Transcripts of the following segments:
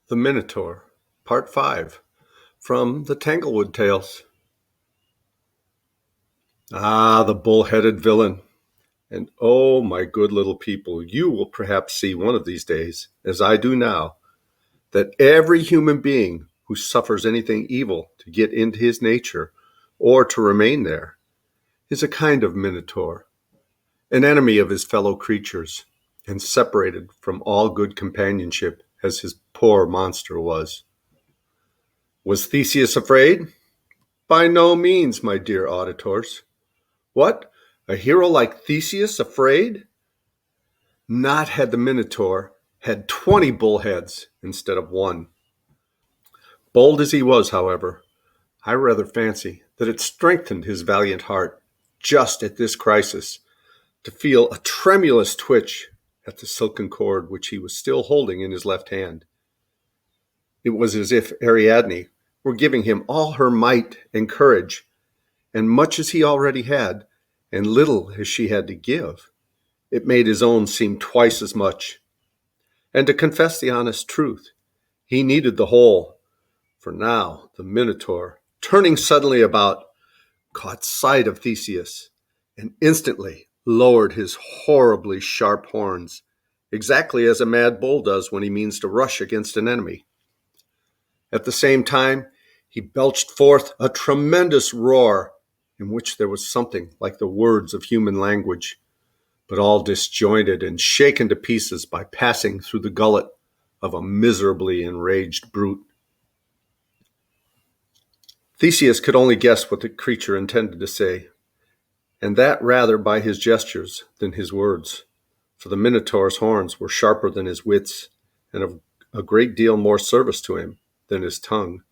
The Minotaur, Part 5, from the Tanglewood Tales. Ah, the bull-headed villain. And oh, my good little people, you will perhaps see one of these days, as I do now, that every human being who suffers anything evil to get into his nature or to remain there is a kind of Minotaur, an enemy of his fellow creatures, and separated from all good companionship as his poor monster was. Was Theseus afraid? By no means, my dear auditors. What? A hero like Theseus afraid? Not had the Minotaur had 20 bullheads instead of one. Bold as he was, however, I rather fancy that it strengthened his valiant heart just at this crisis to feel a tremulous twitch at the silken cord which he was still holding in his left hand. It was as if Ariadne were giving him all her might and courage, and much as he already had, and little as she had to give, it made his own seem twice as much. And to confess the honest truth, he needed the whole, for now the Minotaur, turning suddenly about, caught sight of Theseus, and instantly lowered his horribly sharp horns, exactly as a mad bull does when he means to rush against an enemy. At the same time, he belched forth a tremendous roar, in which there was something like the words of human language, but all disjointed and shaken to pieces by passing through the gullet of a miserably enraged brute. Theseus could only guess what the creature intended to say, and that rather by his gestures than his words, for the Minotaur's horns were sharper than his wits, and of a great deal more service to him than his tongue.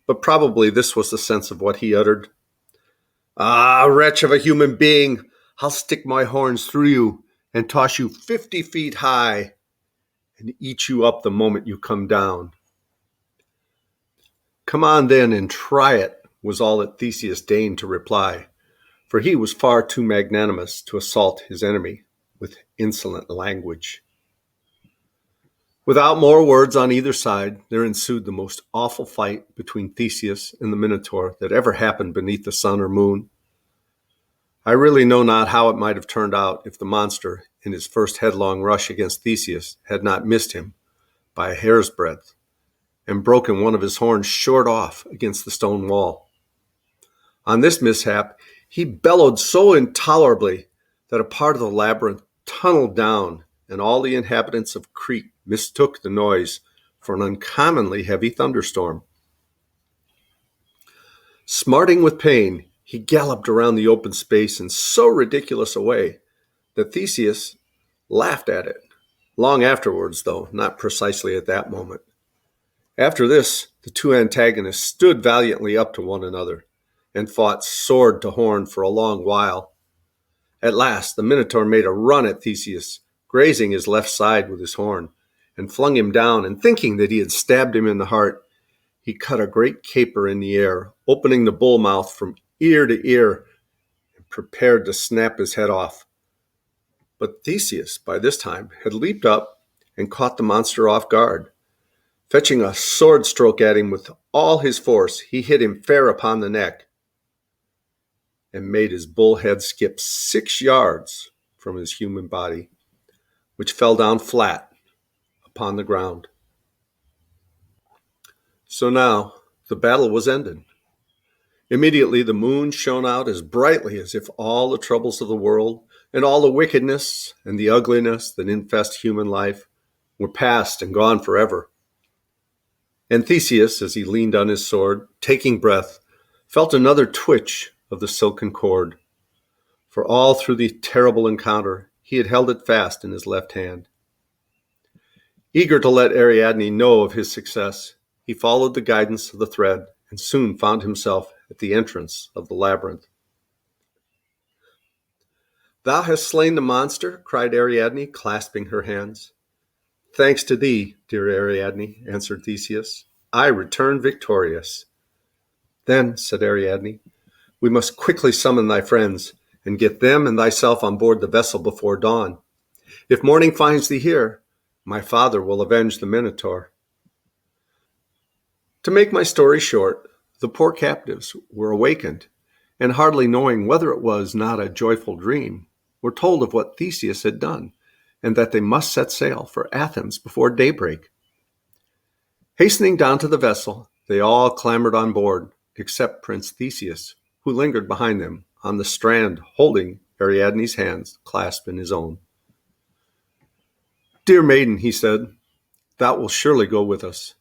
But probably this was the sense of what he uttered. Ah, wretch of a human being, I'll stick my horns through you and toss you 50 feet high and eat you up the moment you come down. Come on then and try it, was all that Theseus deigned to reply, for he was far too magnanimous to assault his enemy with insolent language. Without more words on either side, there ensued the most awful fight between Theseus and the Minotaur that ever happened beneath the sun or moon. I really know not how it might have turned out if the monster, in his first headlong rush against Theseus, had not missed him by a hair's breadth and broken one of his horns short off against the stone wall. On this mishap, he bellowed so intolerably that a part of the labyrinth tunneled down, and all the inhabitants of Crete mistook the noise for an uncommonly heavy thunderstorm. Smarting with pain, he galloped around the open space in so ridiculous a way that Theseus laughed at it. Long afterwards, though, not precisely at that moment. After this, the two antagonists stood valiantly up to one another and fought sword to horn for a long while. At last, the Minotaur made a run at Theseus, grazing his left side with his horn, and flung him down, and thinking that he had stabbed him in the heart, he cut a great caper in the air, opening the bull mouth from ear to ear, and prepared to snap his head off. But Theseus, by this time, had leaped up and caught the monster off guard. Fetching a sword stroke at him with all his force, he hit him fair upon the neck and made his bull head skip 6 yards from his human body, which fell down flat upon the ground. So now the battle was ended. Immediately the moon shone out as brightly as if all the troubles of the world and all the wickedness and the ugliness that infest human life were past and gone forever. And Theseus, as he leaned on his sword, taking breath, felt another twitch of the silken cord, for all through the terrible encounter he had held it fast in his left hand. Eager to let Ariadne know of his success, he followed the guidance of the thread and soon found himself at the entrance of the labyrinth. "Thou hast slain the monster," cried Ariadne, clasping her hands. "Thanks to thee, dear Ariadne," answered Theseus, "I return victorious." "Then," said Ariadne, "we must quickly summon thy friends and get them and thyself on board the vessel before dawn. If morning finds thee here, my father will avenge the Minotaur." To make my story short, the poor captives were awakened, and hardly knowing whether it was not a joyful dream, were told of what Theseus had done, and that they must set sail for Athens before daybreak. Hastening down to the vessel, they all clambered on board, except Prince Theseus, who lingered behind them on the strand, holding Ariadne's hands clasped in his own. "Dear maiden," he said, "thou wilt surely go with us.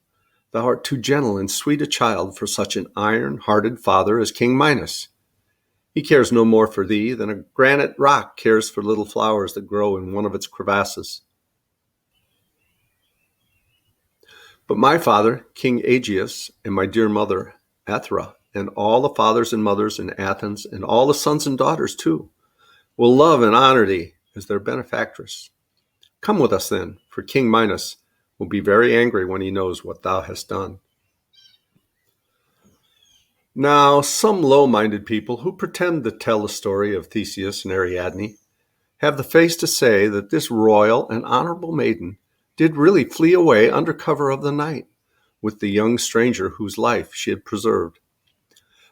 Thou art too gentle and sweet a child for such an iron-hearted father as King Minos. He cares no more for thee than a granite rock cares for little flowers that grow in one of its crevasses. But my father, King Aegeus, and my dear mother, Athra, and all the fathers and mothers in Athens, and all the sons and daughters too, will love and honor thee as their benefactress. Come with us then, for King Minos will be very angry when he knows what thou hast done." Now, some low-minded people who pretend to tell the story of Theseus and Ariadne have the face to say that this royal and honorable maiden did really flee away under cover of the night with the young stranger whose life she had preserved.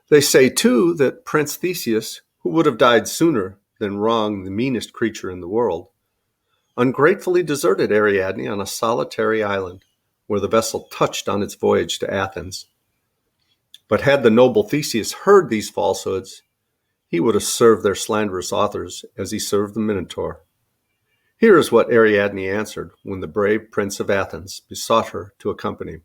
They say, too, that Prince Theseus, who would have died sooner than wrong the meanest creature in the world, ungratefully deserted Ariadne on a solitary island where the vessel touched on its voyage to Athens. But had the noble Theseus heard these falsehoods, he would have served their slanderous authors as he served the Minotaur. Here is what Ariadne answered when the brave prince of Athens besought her to accompany him.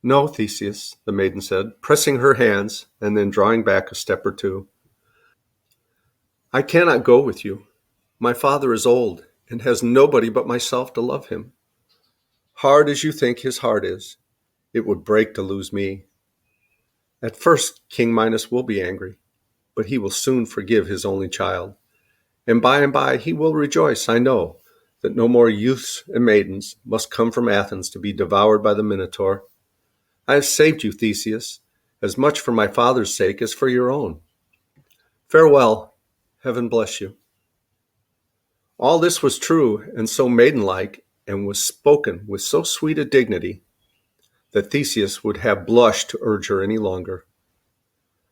"No, Theseus," the maiden said, pressing her hands and then drawing back a step or two. "I cannot go with you. My father is old and has nobody but myself to love him. Hard as you think his heart is, it would break to lose me. At first, King Minos will be angry, but he will soon forgive his only child. And by he will rejoice, I know, that no more youths and maidens must come from Athens to be devoured by the Minotaur. I have saved you, Theseus, as much for my father's sake as for your own. Farewell. Heaven bless you." All this was true and so maidenlike, and was spoken with so sweet a dignity, that Theseus would have blushed to urge her any longer.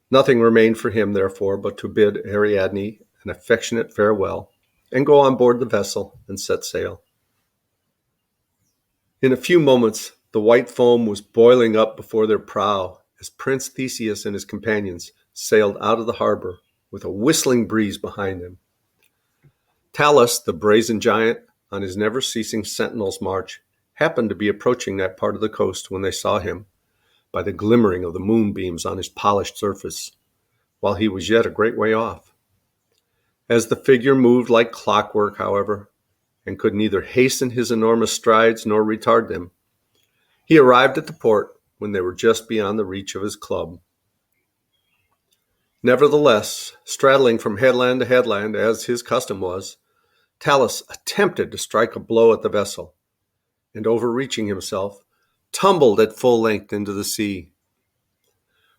Nothing remained for him, therefore, but to bid Ariadne an affectionate farewell, and go on board the vessel and set sail. In a few moments, the white foam was boiling up before their prow as Prince Theseus and his companions sailed out of the harbor with a whistling breeze behind them. Talus, the brazen giant, on his never-ceasing sentinel's march, happened to be approaching that part of the coast when they saw him, by the glimmering of the moonbeams on his polished surface, while he was yet a great way off. As the figure moved like clockwork, however, and could neither hasten his enormous strides nor retard them, he arrived at the port when they were just beyond the reach of his club. Nevertheless, straddling from headland to headland, as his custom was, Talus attempted to strike a blow at the vessel, and overreaching himself, tumbled at full length into the sea,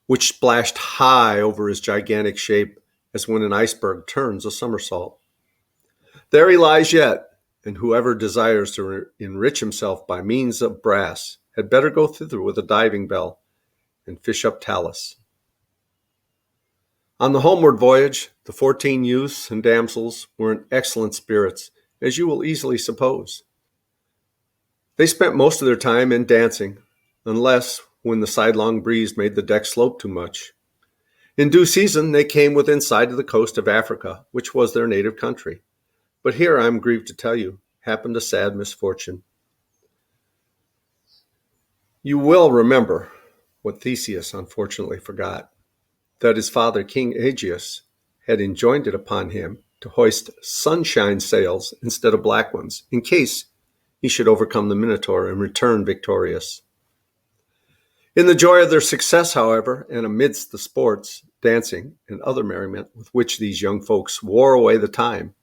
which splashed high over his gigantic shape as when an iceberg turns a somersault. There he lies yet, and whoever desires to enrich himself by means of brass had better go thither with a diving bell and fish up Talus. On the homeward voyage, the 14 youths and damsels were in excellent spirits, as you will easily suppose. They spent most of their time in dancing, unless when the sidelong breeze made the deck slope too much. In due season, they came within sight of the coast of Africa, which was their native country. But here, I am grieved to tell you, happened a sad misfortune. You will remember what Theseus unfortunately forgot, that his father, King Aegeus, had enjoined it upon him to hoist sunshine sails instead of black ones, in case he should overcome the Minotaur and return victorious. In the joy of their success, however, and amidst the sports, dancing, and other merriment with which these young folks wore away the time,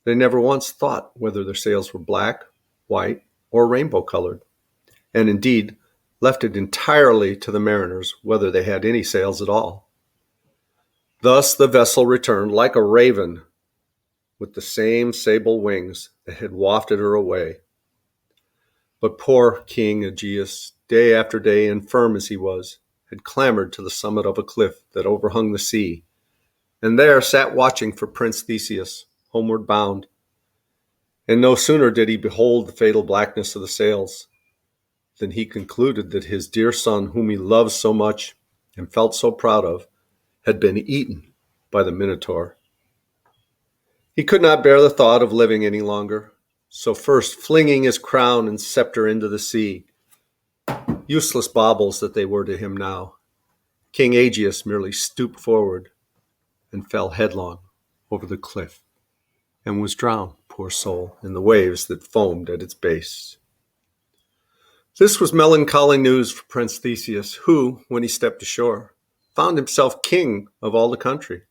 they never once thought whether their sails were black, white, or rainbow-colored, and indeed left it entirely to the mariners whether they had any sails at all. Thus the vessel returned like a raven, with the same sable wings that had wafted her away. But poor King Aegeus day after day, infirm as he was, had clambered to the summit of a cliff that overhung the sea, and there sat watching for Prince Theseus, homeward bound. And no sooner did he behold the fatal blackness of the sails than he concluded that his dear son, whom he loved so much and felt so proud of, had been eaten by the Minotaur. He could not bear the thought of living any longer, so first flinging his crown and scepter into the sea, useless baubles that they were to him now, King Aegeus merely stooped forward and fell headlong over the cliff and was drowned, poor soul, in the waves that foamed at its base. This was melancholy news for Prince Theseus, who, when he stepped ashore, found himself king of all the country,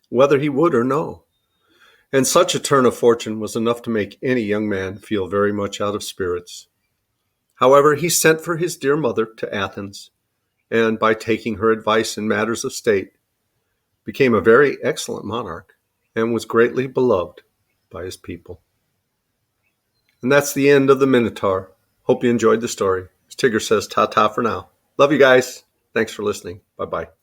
whether he would or no. And such a turn of fortune was enough to make any young man feel very much out of spirits. However, he sent for his dear mother to Athens, and by taking her advice in matters of state, became a very excellent monarch and was greatly beloved by his people. And that's the end of the Minotaur. Hope you enjoyed the story. As Tigger says, ta-ta for now. Love you guys. Thanks for listening. Bye-bye.